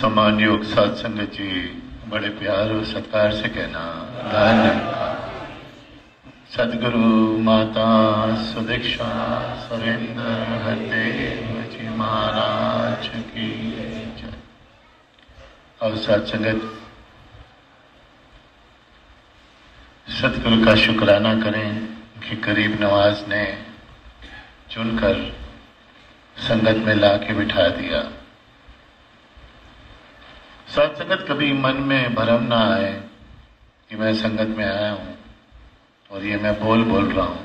सम्मान योग साध संगत जी, बड़े प्यार और सत्कार से कहना धन्यवाद। सदगुरु माता सुदीक्षा सुरेंद्र हरदेव जी महाराज की जय। और साध संगत, सदगुरु का शुक्राना करें कि गरीब नवाज ने चुनकर संगत में लाके बिठा दिया। साध संगत, कभी मन में भ्रम ना आए कि मैं संगत में आया हूं और ये मैं बोल रहा हूं,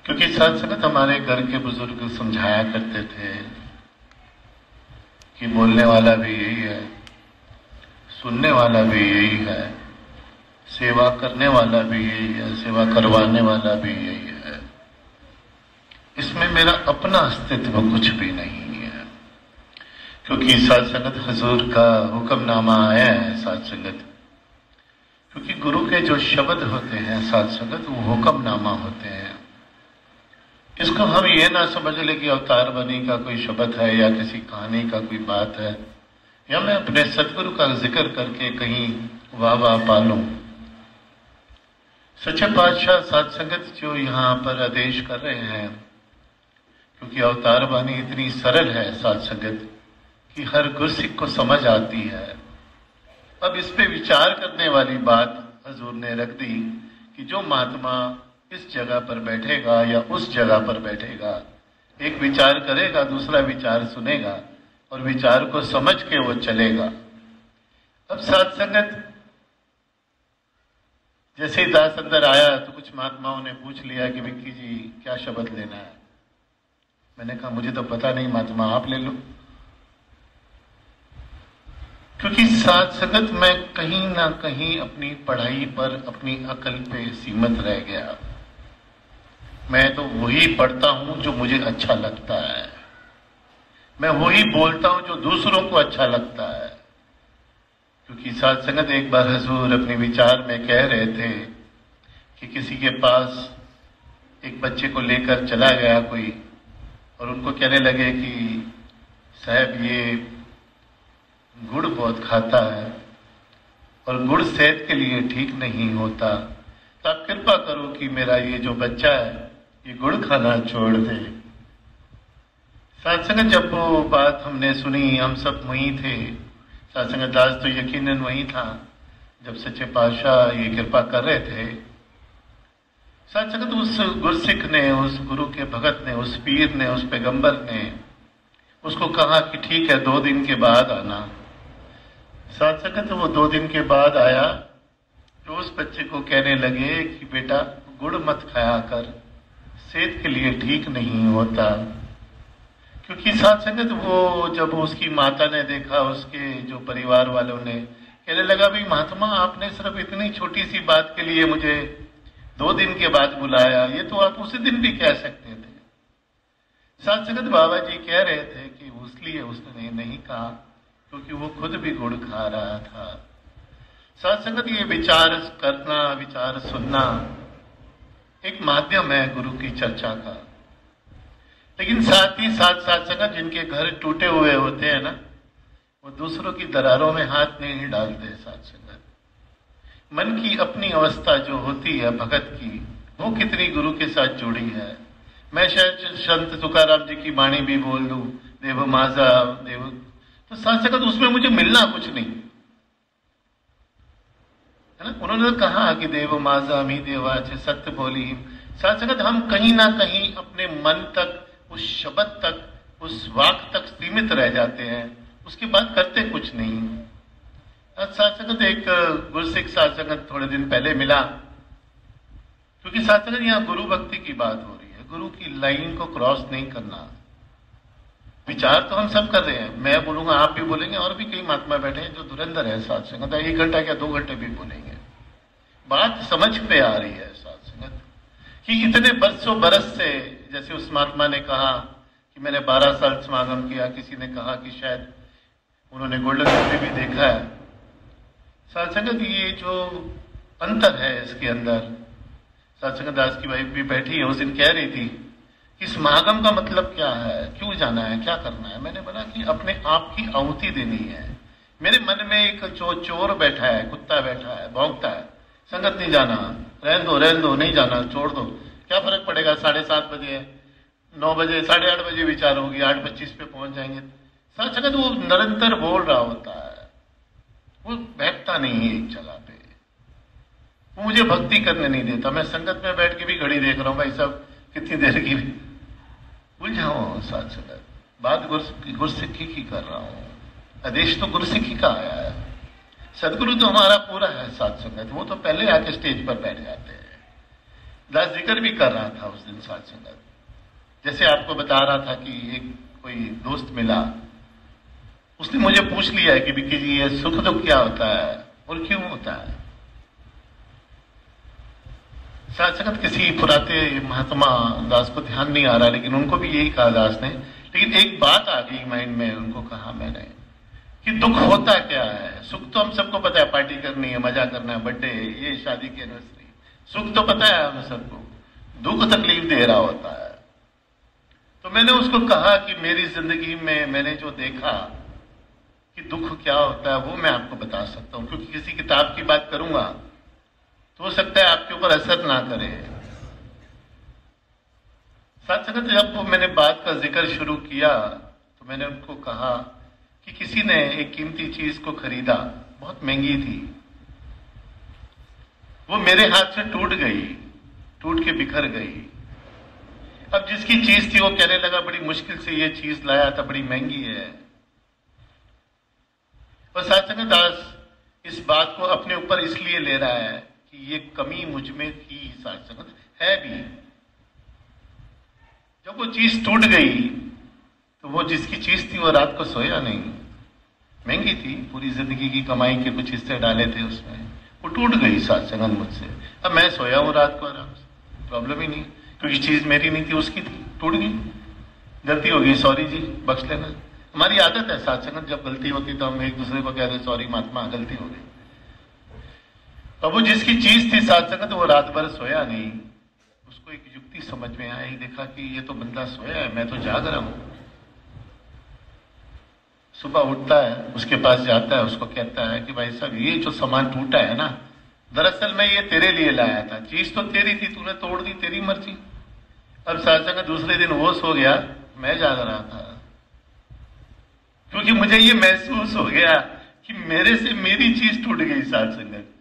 क्योंकि साध संगत हमारे घर के बुजुर्ग समझाया करते थे कि बोलने वाला भी यही है, सुनने वाला भी यही है, सेवा करने वाला भी यही है, सेवा करवाने वाला भी यही है। इसमें मेरा अपना अस्तित्व कुछ भी नहीं है, क्योंकि साध संगत हजूर का हुक्मनामा आया है। साध संगत, क्योंकि गुरु के जो शब्द होते हैं साध संगत, वो हुक्मनामा होते हैं। इसको हम ये ना समझ ले कि अवतार बनी का कोई शब्द है या किसी कहानी का कोई बात है, या मैं अपने सतगुरु का जिक्र करके कहीं वाह वाह पालूं। सच्चे पातशाह साध संगत जो यहाँ पर आदेश कर रहे हैं, क्योंकि अवतार बानी इतनी सरल है साध संगत कि हर गुरसिख को समझ आती है। अब इस पे विचार करने वाली बात हजूर ने रख दी कि जो महात्मा इस जगह पर बैठेगा या उस जगह पर बैठेगा, एक विचार करेगा, दूसरा विचार सुनेगा और विचार को समझ के वो चलेगा। अब साध संगत, जैसे ही दास अंदर आया तो कुछ महात्माओं ने पूछ लिया कि विक्की जी क्या शब्द लेना है। मैंने कहा मुझे तो पता नहीं महात्मा, आप ले लो। क्योंकि साध संगत मैं कहीं ना कहीं अपनी पढ़ाई पर, अपनी अकल पे सीमित रह गया। मैं तो वही पढ़ता हूं जो मुझे अच्छा लगता है, मैं वही बोलता हूं जो दूसरों को अच्छा लगता है। क्योंकि साध संगत, एक बार हजूर अपने विचार में कह रहे थे कि किसी के पास एक बच्चे को लेकर चला गया कोई, और उनको कहने लगे कि साहब ये गुड़ बहुत खाता है और गुड़ सेहत के लिए ठीक नहीं होता, तो आप कृपा करो कि मेरा ये जो बच्चा है ये गुड़ खाना छोड़ दे। साध संगत, जब वो बात हमने सुनी, हम सब वहीं थे। साध संगत दास तो यकीनन वहीं था जब सच्चे पातशाह ये कृपा कर रहे थे। साध संगत, उस गुरसिख ने, उस गुरु के भगत ने, उस पीर ने, उस पैगंबर ने उसको कहा कि ठीक है 2 दिन के बाद आना। साध संगत, वो 2 दिन के बाद आया तो उस बच्चे को कहने लगे कि बेटा गुड़ मत खाया कर, सेहत के लिए ठीक नहीं होता। क्योंकि साध संगत, वो जब उसकी माता ने देखा, उसके जो परिवार वालों ने, कहने लगा भाई महात्मा आपने सिर्फ इतनी छोटी सी बात के लिए मुझे 2 दिन के बाद बुलाया, ये तो आप उसी दिन भी कह सकते थे। साध संगत, बाबा जी कह रहे थे कि इसलिए उसने नहीं कहा क्योंकि वो खुद भी गुड़ खा रहा था। साध संगत, ये विचार करना, विचार सुनना एक माध्यम है गुरु की चर्चा का, लेकिन साथ ही साथ साध संगत, जिनके घर टूटे हुए होते हैं ना, वो दूसरों की दरारों में हाथ नहीं डालते। साध संगत, मन की अपनी अवस्था जो होती है भगत की, वो कितनी गुरु के साथ जुड़ी है। मैं शायद संत तुकाराम जी की वाणी भी बोल दूं, देव माजा देव, तो साध संगत उसमें मुझे मिलना कुछ नहीं है ना। उन्होंने कहा कि देव माजा मी देवाच सत्य बोली। साध संगत, हम कहीं ना कहीं अपने मन तक, उस शब्द तक, उस वाक तक सीमित रह जाते हैं, उसके बाद करते कुछ नहीं। साध संगत, एक गुरसिख साध संगत थोड़े दिन पहले मिला, क्योंकि साध संगत यहाँ गुरु भक्ति की बात हो रही है। गुरु की लाइन को क्रॉस नहीं करना। विचार तो हम सब कर रहे हैं, मैं बोलूंगा, आप भी बोलेंगे, और भी कई महात्मा बैठे हैं जो धुरंधर है साध संगत, 1 घंटा क्या 2 घंटे भी बोलेंगे। बात समझ पे आ रही है साध संगत कि इतने बरसों बरस से, जैसे उस महात्मा ने कहा कि मैंने 12 साल समागम किया, किसी ने कहा कि शायद उन्होंने गोल्डन जुबली भी देखा है। साध संगत, ये जो अंतर है इसके अंदर, साध संगत दास की वाइफ भी बैठी है, उस दिन कह रही थी कि समागम का मतलब क्या है, क्यों जाना है, क्या करना है। मैंने बोला कि अपने आप की आहुति देनी है। मेरे मन में एक जो चोर बैठा है, कुत्ता बैठा है, भौंकता है, संगत नहीं जाना, रहन दो, नहीं जाना, छोड़ दो, क्या फर्क पड़ेगा, 7:30 बजे है, 9 बजे, 8:30 बजे विचार होगी, 8:25 पे पहुंच जाएंगे। साथ संगत वो निरंतर बोल रहा होता है, वो बैठता नहीं है एक जगह पे, वो मुझे भक्ति करने नहीं देता। मैं संगत में बैठ के भी घड़ी देख रहा हूं, भाई साहब कितनी देर की, भूल जाओ साथ संगत। बात गुरसिक्खी की कर रहा हूं, आदेश तो गुरसिक्खी का आया है। सदगुरु तो हमारा पूरा है साथ संगत, वो तो पहले आके स्टेज पर बैठ जाते हैं। दास जिक्र भी कर रहा था उस दिन साथ संगत, जैसे आपको बता रहा था कि एक कोई दोस्त मिला, उसने मुझे पूछ लिया है कि विक्की जी ये सुख दुख क्या होता है और क्यों होता है। साथ संगत किसी पुराते महात्मा दास को ध्यान नहीं आ रहा, लेकिन उनको भी यही कहा दास ने, लेकिन एक बात आ गई माइंड में, उनको कहा मैंने कि दुख होता क्या है। सुख तो हम सबको पता है, पार्टी करनी है, मजा करना है, बर्थडे, ये शादी की एनिवर्सरी, सुख तो पता है हमें सबको, दुख तकलीफ दे रहा होता है। तो मैंने उसको कहा कि मेरी जिंदगी में मैंने जो देखा कि दुख क्या होता है वो मैं आपको बता सकता हूं, क्योंकि किसी किताब की बात करूंगा तो हो सकता है आपके ऊपर असर ना करे। साथ संगत जब मैंने बात का जिक्र शुरू किया तो मैंने उनको कहा कि किसी ने एक कीमती चीज को खरीदा, बहुत महंगी थी, वो मेरे हाथ से टूट गई, टूट के बिखर गई। अब जिसकी चीज थी वो कहने लगा बड़ी मुश्किल से ये चीज लाया था, बड़ी महंगी है। और साथ संगत दास इस बात को अपने ऊपर इसलिए ले रहा है कि ये कमी मुझ में थी, साथ संगत है भी। जब वो चीज टूट गई तो वो जिसकी चीज थी वो रात को सोया नहीं, महंगी थी, पूरी जिंदगी की कमाई के कुछ हिस्से डाले थे उसमें, वो टूट गई साथ संगत मुझसे। अब मैं सोया हूं रात को आराम से, प्रॉब्लम ही नहीं, क्योंकि चीज मेरी नहीं थी, उसकी थी, टूट गई, गलती हो गई, सॉरी जी, बख्श लेना। हमारी आदत है साथ संगत, जब गलती होती तो हम एक दूसरे को कहते सॉरी महात्मा, गलती हो गई। अब वो जिसकी चीज थी साथ संगत, वो रात भर सोया नहीं। उसको एक युक्ति समझ में आई, देखा कि ये तो बंदा सोया है, मैं तो जाग रहा हूं। सुबह उठता है, उसके पास जाता है, उसको कहता है कि भाई साहब ये जो सामान टूटा है ना, दरअसल मैं ये तेरे लिए लाया था, चीज तो तेरी थी, तूने तोड़ दी, तेरी मर्जी। अब साथ संगत दूसरे दिन वो सो गया, मैं जाग रहा था, क्योंकि मुझे ये महसूस हो गया कि मेरे से मेरी चीज टूट गई साथ संगत।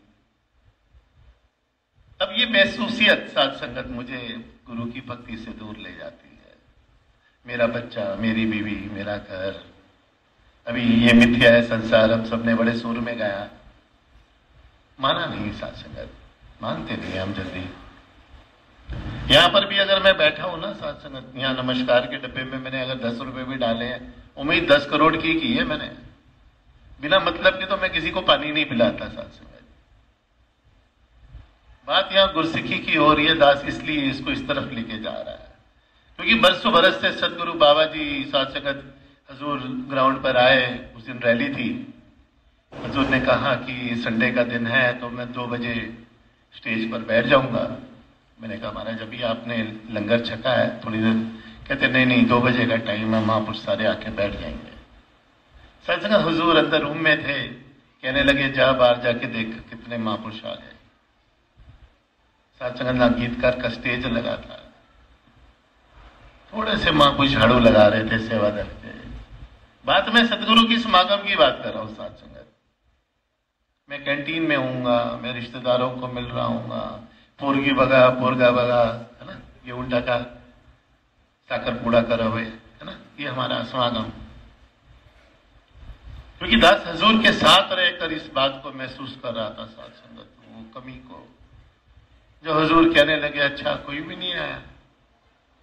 अब ये महसूसियत साथ संगत मुझे गुरु की भक्ति से दूर ले जाती है। मेरा बच्चा, मेरी बीवी, मेरा घर, अभी ये मिथ्या है संसार, हम सबने बड़े सुर में गाया, माना नहीं साथ संगत, मानते नहीं हम जल्दी। यहां पर भी अगर मैं बैठा हूं ना साथ संगत, यहां नमस्कार के डब्बे में मैंने अगर 10 रुपए भी डाले हैं, उम्मीद 10 करोड़ की है मैंने, बिना मतलब के तो मैं किसी को पानी नहीं पिलाता साथ संगत। बात यहां गुरसिक्खी की हो रही है, दास इसलिए इसको इस तरफ लेके जा रहा है, क्योंकि बरसों बरस से सदगुरु बाबा जी साथ संगत हजूर ग्राउंड पर आए, उस दिन रैली थी। हजूर ने कहा कि संडे का दिन है तो मैं 2 बजे स्टेज पर बैठ जाऊंगा। मैंने कहा महाराज अभी आपने लंगर छका है, थोड़ी देर। कहते नहीं 2 बजे का टाइम है, महापुरुष सारे आके बैठ जाएंगे। साथ संगत हुजूर अंदर रूम में थे, कहने लगे जा बाहर जाके देख कितने महापुरुष आ गए। साथ संगत गीतकार का स्टेज लगा था, थोड़े से महापुरुष झाड़ू लगा रहे थे, सेवादल थे। बात मैं सदगुरु की समागम की बात कर रहा हूं साथ संगत। मैं कैंटीन में हूँगा, मैं रिश्तेदारों को मिल रहा हूँगा, पोरगी बगा पोरगा बगा, है ना, ये उल्टा का साकर पूड़ा करा हुए, है ना, ये हमारा समागम। क्योंकि दास हजूर के साथ रहकर इस बात को महसूस कर रहा था साथ संगत, वो कमी को। जो हजूर कहने लगे अच्छा कोई भी नहीं आया,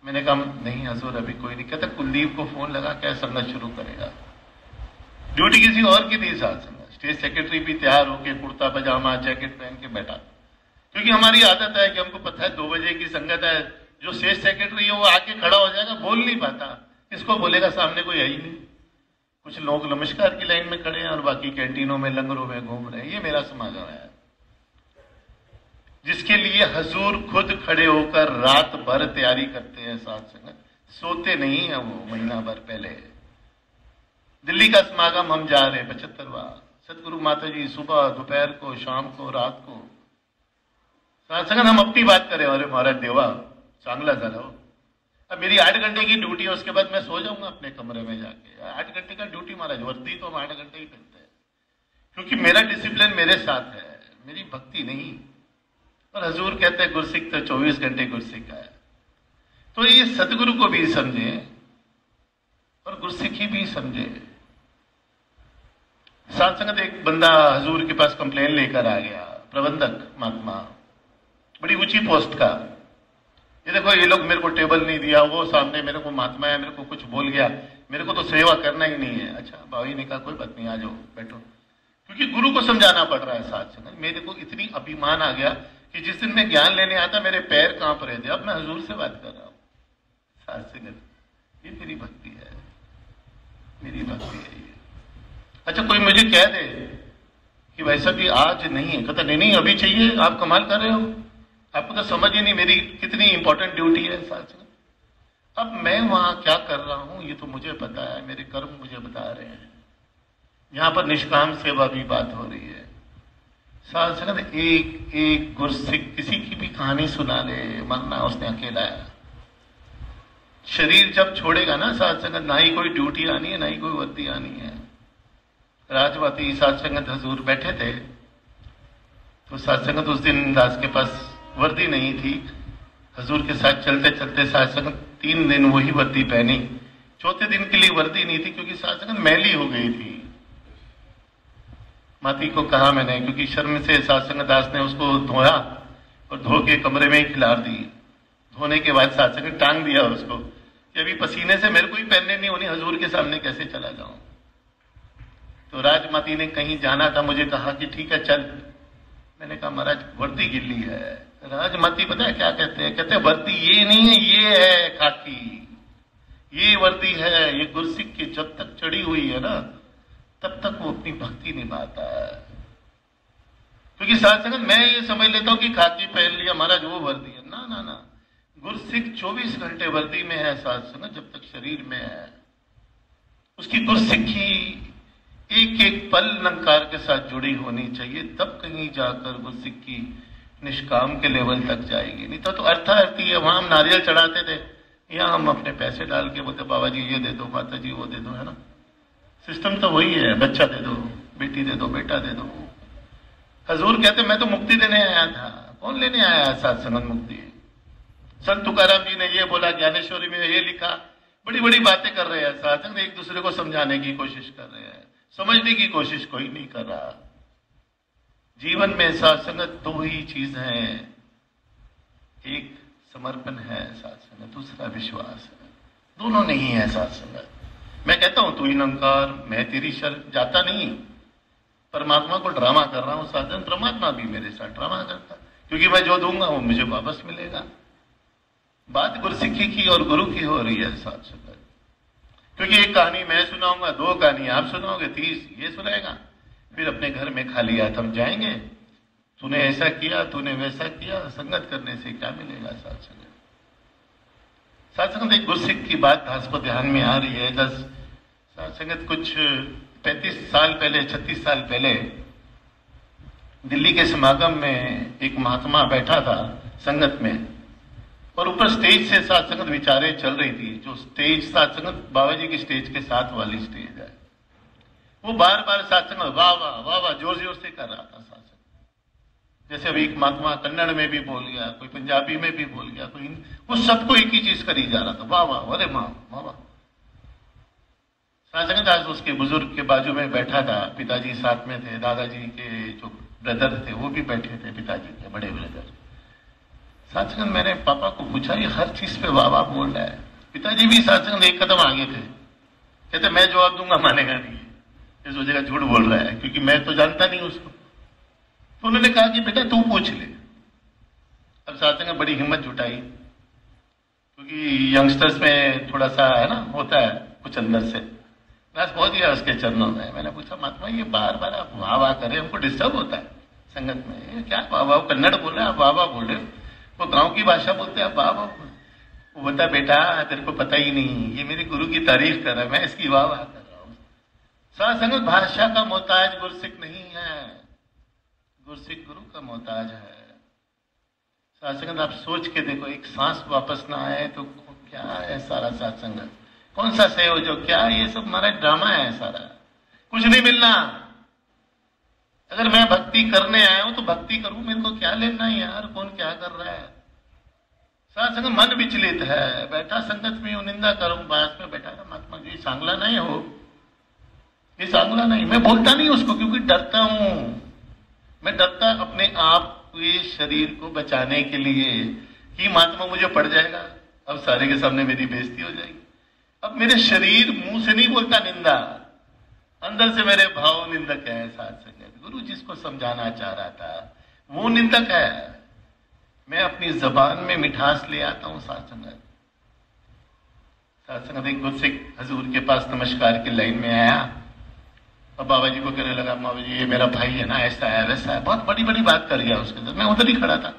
मैंने कहा नहीं हजूर अभी कोई नहीं। कहता कुलदीप को फोन लगा, क्या संगत शुरू करेगा। ड्यूटी किसी और की थी साथ संगत। स्टेज सेक्रेटरी भी तैयार होके कुर्ता पजामा जैकेट पहन के बैठा, क्योंकि हमारी आदत है कि हमको पता है 2 बजे की संगत है, जो स्टेज सेक्रेटरी है वो आके खड़ा हो जाएगा, बोल नहीं पाता, किसको बोलेगा, सामने कोई है ही नहीं। कुछ लोग नमस्कार की लाइन में खड़े हैं और बाकी कैंटीनों में लंगरों में घूम रहे हैं। ये मेरा समागम है जिसके लिए हजूर खुद खड़े होकर रात भर तैयारी करते हैं साथ संगत। सोते नहीं है वो महीना भर पहले। दिल्ली का समागम हम जा रहे 75वां, सतगुरु माता जी सुबह, दोपहर को, शाम को, रात को। संगत हम अपनी बात करें, अरे महाराज देवा चांगला झाला हो, अब मेरी 8 घंटे की ड्यूटी है, उसके बाद मैं सो जाऊंगा अपने कमरे में जाके। 8 घंटे का ड्यूटी महाराज, वर्दी तो हम 8 घंटे ही पहनते हैं, क्योंकि मेरा डिसिप्लिन मेरे साथ है, मेरी भक्ति नहीं। और हजूर कहते हैं गुरसिख तो 24 घंटे गुरसिख है। तो ये सतगुरु को भी समझे और गुरसिखी भी समझे। साथ संगत एक बंदा हजूर के पास कंप्लेन लेकर आ गया, प्रबंधक महात्मा, बड़ी ऊंची पोस्ट का। ये देखो ये लोग मेरे को टेबल नहीं दिया, वो सामने मेरे को महात्मा है, मेरे को कुछ बोल गया, मेरे को तो सेवा करना ही नहीं है। अच्छा बाबा ने कहा कोई बात नहीं, आ जाओ बैठो, क्योंकि गुरु को समझाना पड़ रहा है। साथ संगत मेरे को इतनी अभिमान आ गया कि जिस दिन मैं ज्ञान लेने आता मेरे पैर कांप रहे थे, अब मैं हजूर से बात कर रहा हूं। साथ संगत ये मेरी भक्ति है, मेरी भक्ति है ये। अच्छा कोई मुझे कह दे कि वैसा भी आज नहीं है, कहता नहीं नहीं अभी चाहिए, आप कमाल कर रहे हो, आपको तो समझ ही नहीं मेरी कितनी इंपॉर्टेंट ड्यूटी है। साथ अब मैं वहां क्या कर रहा हूं ये तो मुझे पता है, मेरे कर्म मुझे बता रहे हैं। यहां पर निष्काम सेवा भी बात हो रही है। साथ संगत एक एक गुरसिख किसी की भी कहानी सुना ले, मरना उसने अकेला है। शरीर जब छोड़ेगा ना साथ संगत, ना ही कोई ड्यूटी आनी है, ना ही कोई वर्दी आनी है। राजवाती साथ संगत हजूर बैठे थे, तो साथ संगत उस दिन दास के पास वर्दी नहीं थी। हजूर के साथ चलते चलते साथ संगत 3 दिन वही वर्दी पहनी, चौथे दिन के लिए वर्दी नहीं थी, क्योंकि साथ संगत मैली हो गई थी। माती को कहा मैंने, क्योंकि शर्म से साथ संगत दास ने उसको धोया और धो के कमरे में ही खिलार दी। धोने के बाद साथ संगत टांग दिया उसको कि अभी पसीने से मेरे को ही पहनने नहीं होनी, हजूर के सामने कैसे चला जाऊं। तो राजमाती ने कहीं जाना था, मुझे कहा कि ठीक है चल। मैंने कहा महाराज वर्दी गिल्ली है। राजमाती पता है क्या कहते हैं, कहते हैं वर्दी ये नहीं है, ये है खाकी, ये वर्दी है। ये गुरसिख की जब तक चढ़ी हुई है ना तब तक वो अपनी भक्ति निभाता है। क्योंकि साथ संगत मैं ये समझ लेता हूं कि खाकी पहन लिया महाराज वो वर्दी है, ना ना ना, गुरसिख 24 घंटे वर्दी में है साथ संगत, जब तक शरीर में है। उसकी गुरसिखी एक एक पल निरंकार के साथ जुड़ी होनी चाहिए, तब कहीं जाकर गुरसिख की निष्काम के लेवल तक जाएगी। नहीं तो अर्थार्थी है, वहां हम नारियल चढ़ाते थे, यहाँ हम अपने पैसे डाल के बोलते बाबा जी ये दे दो, माता जी वो दे दो, है ना। सिस्टम तो वही है, बच्चा दे दो, बेटी दे दो, बेटा दे दो। हजूर कहते मैं तो मुक्ति देने आया था। कौन लेने आया साथ संगत मुक्ति? संत तुकाराम जी ने ये बोला, ज्ञानेश्वरी में ये लिखा, बड़ी बड़ी बातें कर रहे हैं साथ संगत, एक दूसरे को समझाने की कोशिश कर रहे हैं, समझने की कोशिश कोई नहीं कर रहा। जीवन में साथ संगत 2 ही चीज है, एक समर्पण है साथ संगत, दूसरा विश्वास है। दोनों नहीं है साथ संगत। मैं कहता हूं तू ही निरंकार, मैं तेरी शरण, जाता नहीं परमात्मा को ड्रामा कर रहा हूं साथ संगत, परमात्मा भी मेरे साथ ड्रामा करता, क्योंकि मैं जो दूंगा वो मुझे वापस मिलेगा। बात गुरसिखी की और गुरु की हो रही है साथ संगत, क्योंकि एक कहानी मैं सुनाऊंगा, 2 कहानी आप सुनाओगे, 30 ये सुनाएगा, फिर अपने घर में खाली हाथ हम जाएंगे। तूने ऐसा किया, तूने वैसा किया, संगत करने से क्या मिलेगा साथ संगत। साथ संगत एक गुरसिख की बात दास को ध्यान में आ रही है। साथ संगत कुछ 35 साल पहले, 36 साल पहले दिल्ली के समागम में एक महात्मा बैठा था संगत में, और ऊपर स्टेज से साथ संगत विचारे चल रही थी। जो स्टेज साथ संगत बाबा जी की स्टेज के साथ वाली स्टेज है, वो बार बार साथ संगत वाह वाह वाह वाह जोर जोर से कर रहा था साथ संगत। जैसे अभी एक महात्मा कन्नड़ में भी बोल गया, कोई पंजाबी में भी बोल गया, कोई, वो सबको एक ही चीज करी जा रहा था, वाह वाह, अरे माँ वाह वाह। साथ संगत आज उसके बुजुर्ग के बाजू में बैठा था, पिताजी साथ में थे, दादाजी के जो ब्रदर थे वो भी बैठे थे, पिताजी के बड़े ब्रदर। साथ संगत मैंने पापा को पूछा ये हर चीज पे वाह वाह बोल रहा है। पिताजी भी साथ संगत एक कदम आगे थे, कहते मैं जवाब दूंगा मानेगा नहीं, ये सोचेगा झूठ बोल रहा है, क्योंकि मैं तो जानता नहीं उसको। तो उन्होंने कहा कि बेटा तू पूछ ले। अब साथ संगत बड़ी हिम्मत जुटाई, क्योंकि यंगस्टर्स में थोड़ा सा है ना, होता है कुछ अंदर से। मैं पहुंच गया उसके चरणों में, मैंने पूछा महात्मा ये बार बार आप वाह वाह करें, हमको डिस्टर्ब होता है संगत में, ये क्या वाह वाह, कन्नड़ बोल रहे हैं आप वाह वाह बोल रहे हो, वो गांव की भाषा बोलते हैं आप वाह वाह। वो बता बेटा तेरे को पता ही नहीं, ये मेरे गुरु की तारीफ कर रहा है, मैं इसकी वाह वाह कर रहा हूं। साध संगत भाषा का मोहताज गुरसिक नहीं है, गुरसिक गुरु का मोहताज है। साध संगत आप सोच के देखो, एक सांस वापस ना आए तो क्या है सारा साध संगत, कौन सा सहयोग, क्या ये सब हमारा ड्रामा है सारा, कुछ नहीं मिलना। अगर मैं भक्ति करने आया हूं तो भक्ति करूं, मेरे को क्या लेना है यार, कौन क्या कर रहा है। साध संगत मन विचलित है, बैठा संगत में निंदा करूं, पास में बैठा महात्मा जी सांगला नहीं हो, ये सांगला नहीं, मैं बोलता नहीं उसको क्योंकि डरता हूं। मैं डरता अपने आप के शरीर को बचाने के लिए कि महात्मा मुझे पड़ जाएगा, अब सारे के सामने मेरी बेइज्जती हो जाएगी। अब मेरे शरीर मुंह से नहीं बोलता निंदा, अंदर से मेरे भाव निंदक है। साध संगत गुरु जिसको समझाना चाह रहा था वो निंदक है, मैं अपनी जबान में मिठास ले आता हूं। साध संगत, साध संगत एक गुरसिक हजूर के पास नमस्कार की लाइन में आया और बाबा जी को कहने लगा, बाबा जी ये मेरा भाई है ना, ऐसा है वैसा है, बहुत बड़ी बड़ी बात कर गया उसके साथ। मैं उधर ही खड़ा था,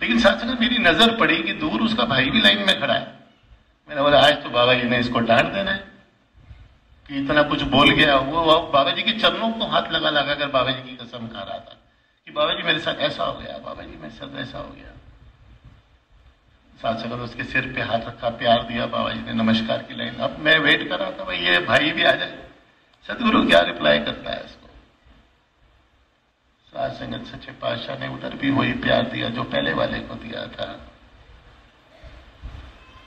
लेकिन साथ संगत मेरी नजर पड़ी कि दूर उसका भाई भी लाइन में खड़ा है। मैंने बोला आज तो बाबा जी ने इसको डांट देना है कि इतना कुछ बोल गया। वो बाबा जी के चरणों को हाथ लगा लगा कर बाबा जी की कसम खा रहा था कि बाबा जी मेरे साथ ऐसा हो गया, बाबा जी मेरे साथ ऐसा हो गया। साथ संगत उसके सिर पे हाथ रखा, प्यार दिया, बाबा जी ने नमस्कार की लाइन। अब मैं वेट कर रहा था भाई ये भाई भी आ जाए, सदगुरु क्या रिप्लाई करता है इसको। साध संगत सच्चे पातशाह ने उधर भी वही प्यार दिया जो पहले वाले को दिया था।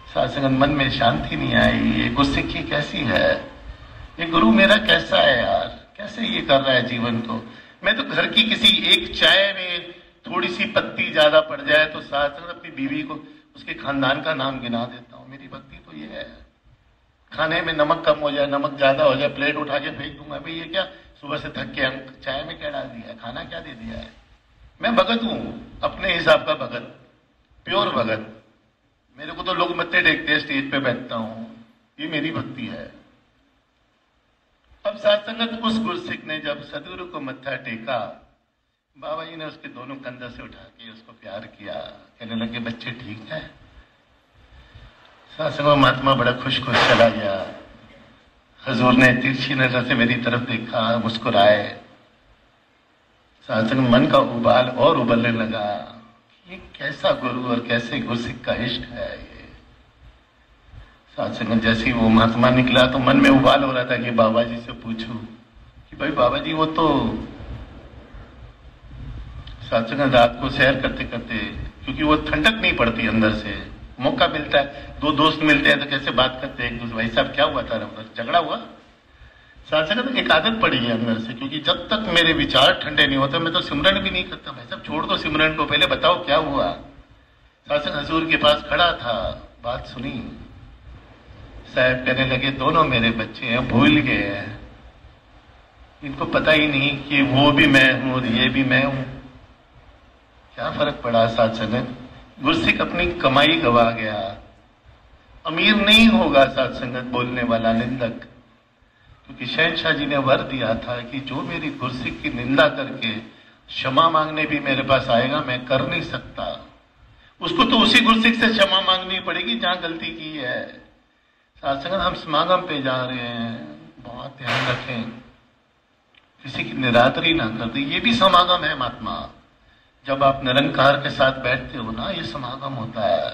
साध संगत मन में शांति नहीं आई, ये गुस्सिखी कैसी है, ये गुरु मेरा कैसा है यार, कैसे ये कर रहा है जीवन को। मैं तो घर की किसी एक चाय में थोड़ी सी पत्ती ज्यादा पड़ जाए तो साध संगत अपनी बीवी को उसके खानदान का नाम गिना देता हूं। मेरी भक्ति तो ये है, खाने में नमक कम हो जाए, नमक ज्यादा हो जाए, प्लेट उठा के फेंक दूंगा, भाई ये क्या सुबह से थक के चाय में क्या डाल दिया है, खाना क्या दे दिया है। मैं भगत हूं, अपने हिसाब का भगत, प्योर भगत। मेरे को तो लोग मत्थे टेकते हैं, स्टेज पे बैठता हूं, ये मेरी भक्ति है। अब साध संगत उस गुरसिक ने जब सदगुरु को मत्था टेका, बाबा जी ने उसके दोनों कंधे से उठा के उसको प्यार किया, कहने लगे बच्चे ठीक है। साध संगत महात्मा बड़ा खुश खुश चला गया। हजूर ने तिरछी नजर से मेरी तरफ देखा, मुस्कुराए। साध संगत मन का उबाल और उबलने लगा, ये कैसा गुरु और कैसे गुरसिक का इश्क है ये। साध संगत जैसे ही वो महात्मा निकला तो मन में उबाल हो रहा था कि बाबा जी से पूछूं कि भाई बाबा जी वो तो साध संगत रात को सैर करते करते, क्योंकि वो ठंडक नहीं पड़ती अंदर से, मौका मिलता है, दो दोस्त मिलते हैं तो कैसे बात करते हैं एक दूसरे, भाई साहब क्या हुआ था उधर, झगड़ा हुआ। साथ संगत एक आदत पड़ी है अंदर से, क्योंकि जब तक मेरे विचार ठंडे नहीं होते मैं तो सिमरन भी नहीं करता। भाई साहब छोड़ दो सिमरन को, पहले बताओ क्या हुआ। साथ संगत हजूर के पास खड़ा था, बात सुनी। साहब कहने लगे दोनों मेरे बच्चे हैं, भूल गए हैं, इनको पता ही नहीं कि वो भी मैं हूं और ये भी मैं हूं। क्या फर्क पड़ा साथ संगत, गुरसिक अपनी कमाई गवा गया, अमीर नहीं होगा साध संगत बोलने वाला निंदक, क्योंकि शहंशाह जी ने वर दिया था कि जो मेरी गुरसिक की निंदा करके क्षमा मांगने भी मेरे पास आएगा, मैं कर नहीं सकता, उसको तो उसी गुरसिक से क्षमा मांगनी पड़ेगी जहां गलती की है। साध संगत हम समागम पे जा रहे हैं, बहुत ध्यान रखें, किसी की निरादरी ना कर दे, ये भी समागम है महात्मा। जब आप निरंकार के साथ बैठते हो ना, ये समागम होता है,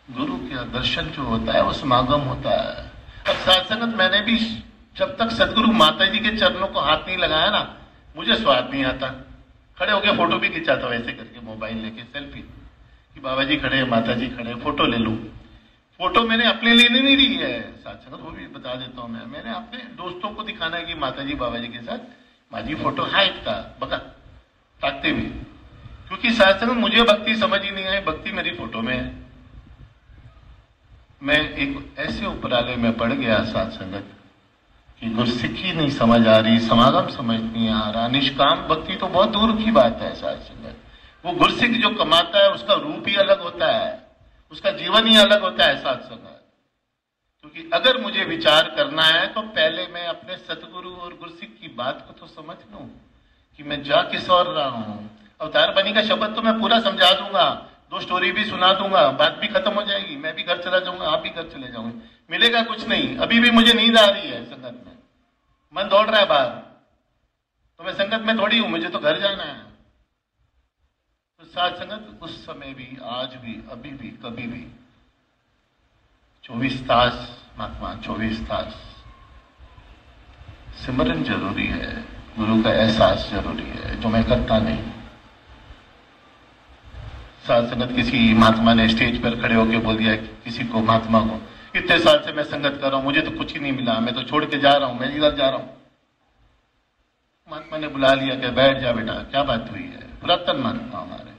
गुरु का दर्शन जो होता है वो समागम होता है। अब साध संगत मैंने भी जब तक सदगुरु माता जी के चरणों को हाथ नहीं लगाया ना, मुझे स्वाद नहीं आता। खड़े होके फोटो भी खिंचाता हूं ऐसे करके, मोबाइल लेके सेल्फी, कि बाबा जी खड़े, माता जी खड़े, फोटो ले लूं। फोटो मैंने अपने लिए नहीं ली है साध संगत, वो भी बता देता हूं मैं, मैंने अपने दोस्तों को दिखाना है कि माता जी बाबा जी के साथ माझी फोटो है इतना बगा ताकते भी, क्योंकि साध संगत मुझे भक्ति समझ ही नहीं आई, भक्ति मेरी फोटो में है। मैं एक ऐसे उपरालय में पड़ गया साध संगत कि गुरसिखी नहीं समझ आ रही, समागम समझ नहीं आ रहा, निष्काम भक्ति तो बहुत दूर की बात है साध संगत। वो गुरसिख जो कमाता है उसका रूप ही अलग होता है, उसका जीवन ही अलग होता है साध संगत। क्योंकि अगर मुझे विचार करना है तो पहले मैं अपने सतगुरु और गुरसिख की बात को तो समझ लूं कि मैं जा किस और रहा हूं। अवतार बनी का शब्द तो मैं पूरा समझा दूंगा, दो स्टोरी भी सुना दूंगा, बात भी खत्म हो जाएगी, मैं भी घर चला जाऊंगा, आप भी घर चले जाओगे, मिलेगा कुछ नहीं। अभी भी मुझे नींद आ रही है संगत में, मन दौड़ रहा है बाहर, तो मैं संगत में थोड़ी हूं, मुझे तो घर जाना है। तो साथ संगत उस समय भी, आज भी, अभी भी, कभी भी 24 तास महात्मा, 24 तास सिमरन जरूरी है, गुरु का एहसास जरूरी है, जो मैं करता नहीं। साथ संगत किसी महात्मा ने स्टेज पर खड़े होकर बोल दिया किसी को, महात्मा को, इतने साल से मैं संगत कर रहा हूं, मुझे तो कुछ ही नहीं मिला, मैं तो छोड़ के जा रहा हूं, मैं इधर जा रहा हूं। महात्मा ने बुला लिया कि बैठ जा बेटा, क्या बात हुई है? पुरातन महात्मा हमारे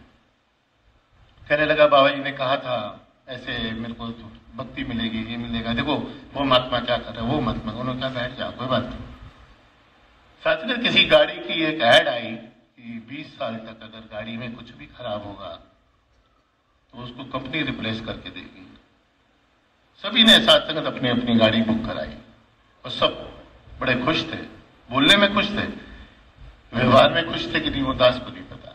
कहने लगा, बाबा जी ने कहा था ऐसे मेरे को भक्ति मिलेगी, ये मिलेगा, देखो वो महात्मा क्या कर रहे हैं, वो महात्मा, उन्होंने कहा बैठ जा, कोई बात नहीं। साथ में किसी गाड़ी की एक ऐड आई कि 20 साल तक अगर गाड़ी में कुछ भी खराब होगा तो उसको कंपनी रिप्लेस करके देगी। सभी ने साथ संगत अपनी अपनी गाड़ी बुक कराई और सब बड़े खुश थे, बोलने में खुश थे, व्यवहार में खुश थे कि नहीं वो दास को नहीं पता।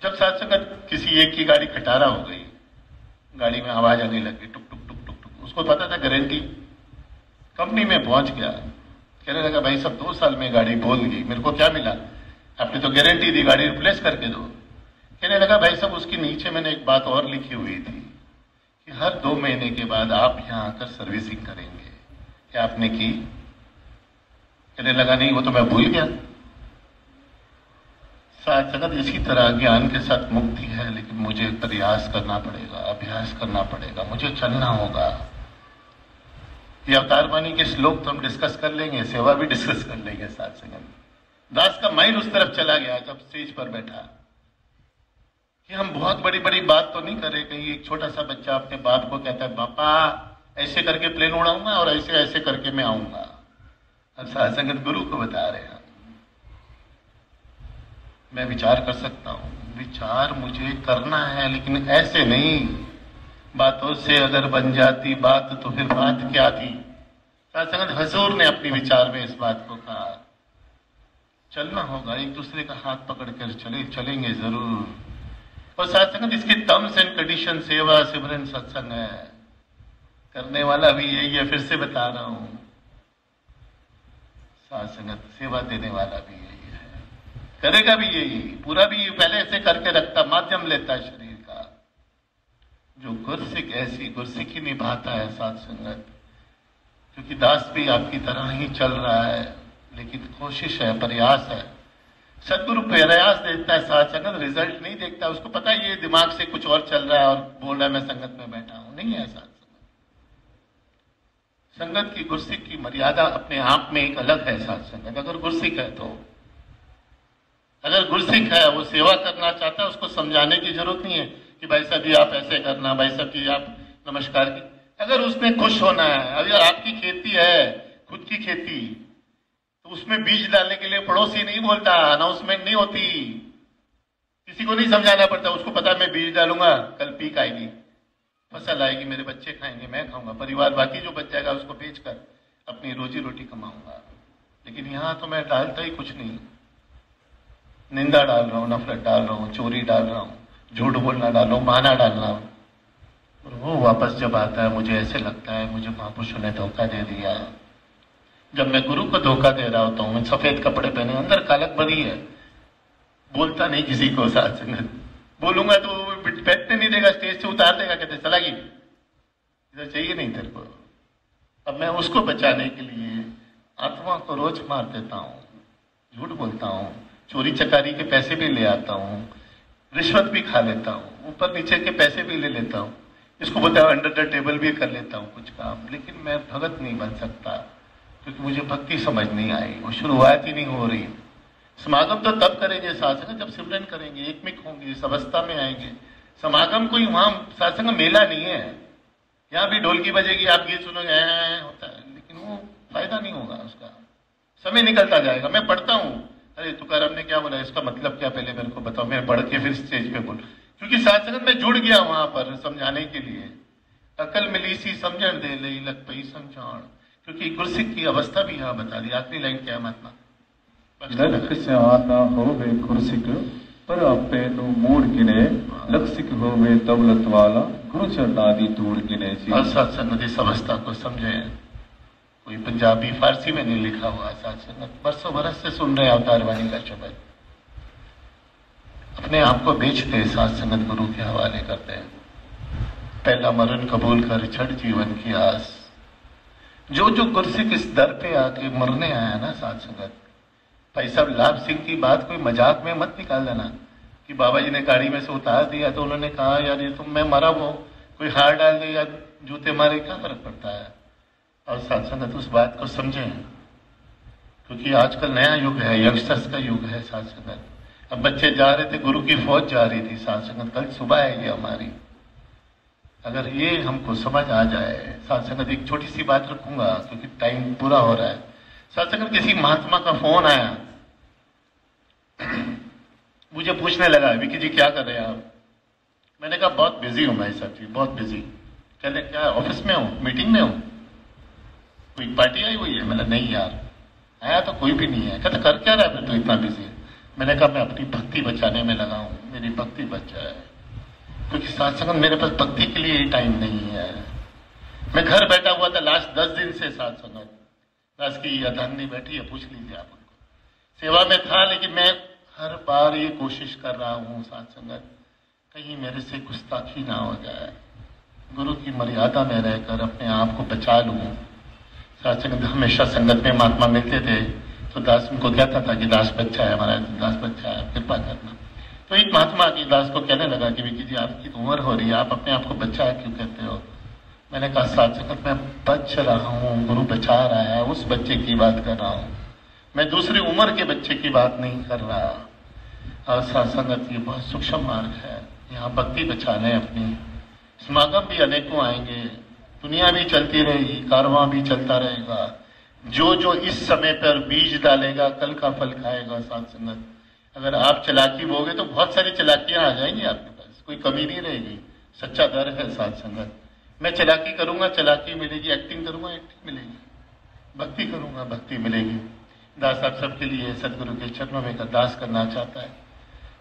जब साथ संगत किसी एक की गाड़ी खटारा हो गई, गाड़ी में आवाज आने लगी, टुक टुक टुक टुक टुक, उसको पता था गारंटी, कंपनी में पहुंच गया, कहने लगा भाई सब 2 साल में गाड़ी बोल गई, मेरे को क्या मिला, आपने तो गारंटी दी, गाड़ी रिप्लेस करके दो। कहने लगा भाई सब उसके नीचे मैंने एक बात और लिखी हुई थी कि हर 2 महीने के बाद आप यहां आकर सर्विसिंग करेंगे, क्या आपने की? कहने लगा नहीं, वो तो मैं भूल गया। साथ संगत इसी तरह ज्ञान के साथ मुक्ति है, लेकिन मुझे प्रयास करना पड़ेगा, अभ्यास करना पड़ेगा, मुझे चलना होगा। ये अवतार वाणी के श्लोक तो हम डिस्कस कर लेंगे, सेवा भी डिस्कस कर लेंगे साथ संगत। दास का माइंड उस तरफ चला गया जब स्टेज पर बैठा कि हम बहुत बड़ी बड़ी बात तो नहीं कर रहे। कहीं एक छोटा सा बच्चा अपने बाप को कहता है, पापा ऐसे करके प्लेन उड़ाऊंगा और ऐसे ऐसे करके मैं आऊंगा, और साथ संगत गुरु को बता रहे हैं। मैं विचार कर सकता हूं, विचार मुझे करना है, लेकिन ऐसे नहीं, बातों से अगर बन जाती बात तो फिर बात क्या थी। साथ संगत हजूर ने अपने विचार में इस बात को कहा, चलना होगा, एक दूसरे का हाथ पकड़कर चलेंगे जरूर। और साथ संगत इसके टर्म्स एंड कंडीशन सेवा सिमरन सत्संग है, करने वाला भी यही है, फिर से बता रहा हूं। साथ संगत सेवा देने वाला भी यही है, करेगा भी यही, पूरा भी पहले ऐसे करके रखता, माध्यम लेता है शरीर का। जो गुरसिक ऐसी गुरसिकी निभाता है साथ संगत, क्योंकि दास भी आपकी तरह ही चल रहा है, लेकिन कोशिश है, प्रयास है। सदगुरु प्रयास देता है, साथ संगत रिजल्ट नहीं देखता, उसको पता है ये दिमाग से कुछ और चल रहा है और बोल रहा है मैं संगत में बैठा हूं, नहीं है साथ संगत। संगत की गुरसिक की मर्यादा अपने आप में एक अलग है साथ संगत। अगर गुरसिक है तो, अगर गुरसिक है वो सेवा करना चाहता है, उसको समझाने की जरूरत नहीं है कि भाई साहब जी आप ऐसे करना, भाई साहब जी आप नमस्कार की। अगर उसमें खुश होना है, अगर आपकी खेती है, खुद की खेती, तो उसमें बीज डालने के लिए पड़ोसी नहीं बोलता, अनाउंसमेंट नहीं होती, किसी को नहीं समझाना पड़ता, उसको पता है मैं बीज डालूंगा कल पीक आएगी, फसल आएगी, मेरे बच्चे खाएंगे, मैं खाऊंगा, परिवार बाकी जो बच जाएगा उसको बेचकर अपनी रोजी रोटी कमाऊंगा। लेकिन यहां तो मैं डालता ही कुछ नहीं, निंदा डाल रहा हूं, नफरत डाल रहा हूं, चोरी डाल रहा हूं, झूठ बोलना डाल रहा हूं, बहाना डाल रहा हूं। और वो वापस जब आता है मुझे ऐसे लगता है मुझे महापुरुषों ने धोखा दे दिया। जब मैं गुरु को धोखा दे रहा होता हूं, मैं सफेद कपड़े पहने, अंदर कालक भरी है, बोलता नहीं किसी को साथ संगत, बोलूंगा तो बैठने नहीं देगा, स्टेज से उतार देगा, कहते चला गई, इधर चाहिए नहीं तेरे को। अब मैं उसको बचाने के लिए आत्मा को रोज मार देता हूं, झूठ बोलता हूं, चोरी चकारी के पैसे भी ले आता हूं, रिश्वत भी खा लेता हूं, ऊपर नीचे के पैसे भी ले लेता हूं, इसको बोलता है अंडर द टेबल भी कर लेता हूं कुछ काम। लेकिन मैं भगत नहीं बन सकता, क्योंकि मुझे भक्ति समझ नहीं आई, वो शुरुआत ही नहीं हो रही। समागम तो तब करेंगे साथ संग जब सिमरन करेंगे, एकमिक होंगे, इस अवस्था में आएंगे। समागम कोई वहां साथ संग मेला नहीं है, यहाँ भी ढोलकी बजेगी, आप गीत सुनोगे होता है, लेकिन वो फायदा नहीं होगा उसका, समय निकलता जाएगा। मैं पढ़ता हूँ, अरे तुकाराम ने क्या बोला, इसका मतलब क्या, पहले मेरे को बताओ, मैं पढ़ के फिर स्टेज पे बोल, क्योंकि साथ संगत में जुड़ गया वहां पर समझाने के लिए। अकल मिली सी समझण दे लई लग पई समझाण, क्योंकि गुरसिक की अवस्था भी यहाँ बता दी। आखिरी लाइन क्या है महात्मा? लख स्यान होवे गुरसिक पर आपे नु मूड किने लक्षिक होवे तबलत वाला गुरु चरणादि धूड़ किने सी। और सत्संग इस अवस्था को समझे। कोई पंजाबी फारसी में नहीं लिखा हुआ सत्संग, बरसों बरस से सुन रहे अवतार वाणी का शब्द, अपने आप को बेचते साथ संगत गुरु के हवाले करते हैं। पहला मरण कबूल कर छठ जीवन की आस। जो जो कुर्सी किस दर पे आके मरने आया ना साथ संगत, भाई साहब लाभ सिंह की बात कोई मजाक में मत निकाल देना कि बाबा जी ने गाड़ी में से उतार दिया तो उन्होंने कहा यार ये तो मैं मरा वो कोई हार डाल दे या जूते मारे क्या फर्क पड़ता है। और साथ संगत उस बात को समझें, क्योंकि आजकल नया युग है, यंगस्टर्स का युग है साथ संगत। अब बच्चे जा रहे थे, गुरु की फौज जा रही थी साथ संगत, कल सुबह आएगी हमारी। अगर ये हमको समझ आ जाए साथ संगत, एक छोटी सी बात रखूंगा क्योंकि टाइम पूरा हो रहा है। साथ संगत किसी महात्मा का फोन आया, मुझे पूछने लगा विकी जी क्या कर रहे हैं आप। मैंने कहा बहुत बिजी हूं भाई साहब जी, बहुत बिजी। कहले क्या ऑफिस में हूं, मीटिंग में हूं, कोई पार्टी आई हुई है। मैंने नहीं यार, आया तो कोई भी नहीं है। कहते कर क्या रहा है फिर तो इतना बिजी है। मैंने कहा मैं अपनी भक्ति बचाने में लगा हूं, मेरी भक्ति बच जाए, क्योंकि साथ संगत मेरे पास भक्ति के लिए ही टाइम नहीं है। मैं घर बैठा हुआ था लास्ट 10 दिन से साथ संगत, दास की अर्धांगिनी बैठी है, पूछ लीजिए आप उनको, सेवा में था। लेकिन मैं हर बार ये कोशिश कर रहा हूं साथ संगत, कहीं मेरे से गुस्ताखी ना हो जाए, गुरु की मर्यादा में रहकर अपने आप को बचा लूं। साथ संगत हमेशा संगत में महात्मा मिलते थे तो दास उनको कहता था कि दास बच्चा है हमारा, दास बच्चा है, कृपा करना। तो एक महात्मा की दास को कहने लगा कि विकी जी आपकी तो उम्र हो रही है, आप अपने आप को बच्चा है क्यों कहते हो। मैंने कहा साथ संगत मैं बच रहा हूं, गुरु बचा रहा है, उस बच्चे की बात कर रहा हूं, मैं दूसरी उम्र के बच्चे की बात नहीं कर रहा। और साथ संगत ये बहुत सूक्ष्म मार्ग है, यहाँ भक्ति बचाने अपनी। समागम भी अनेकों आएंगे, दुनिया भी चलती रहेगी, कारवां भी चलता रहेगा। जो जो इस समय पर बीज डालेगा कल का फल खाएगा साथ संगत। अगर आप चालाकी बोगे तो बहुत सारी चालाकियां आ जाएंगी आपके पास, कोई कमी नहीं रहेगी। सच्चा दर है साथ संगत। मैं चालाकी करूंगा चालाकी मिलेगी, एक्टिंग करूंगा एक्टिंग मिलेगी, भक्ति करूंगा भक्ति मिलेगी। दास आप सबके लिए सदगुरु के चरणों में अरदास करना चाहता है,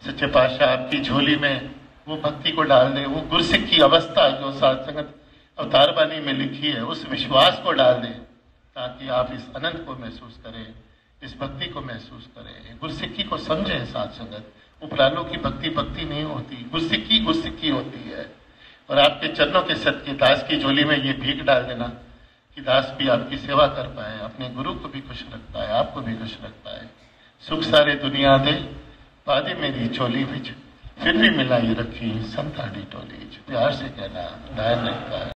सच्चे पातशाह आपकी झोली में वो भक्ति को डाल दे, वो गुरसिक की अवस्था जो साथ संगत अवतार वाणी में लिखी है उस विश्वास को डाल दे, ताकि आप इस आनंद को महसूस करें, इस भक्ति को महसूस करें, गुरसिक्की को समझें साथ संगत। उपरालों की भक्ति भक्ति नहीं होती, गुरसिक्की होती है। और आपके चरणों के सदके दास की झोली में ये भीख डाल देना कि दास भी आपकी सेवा कर पाए, अपने गुरु को भी खुश रख पाए, आपको भी खुश रख पाए। सुख सारे दुनिया दे पादे मेरी चोली बिच, फिर भी मिलाई रखी संताड़ी टोली। प्यार से कहना दायर नहीं।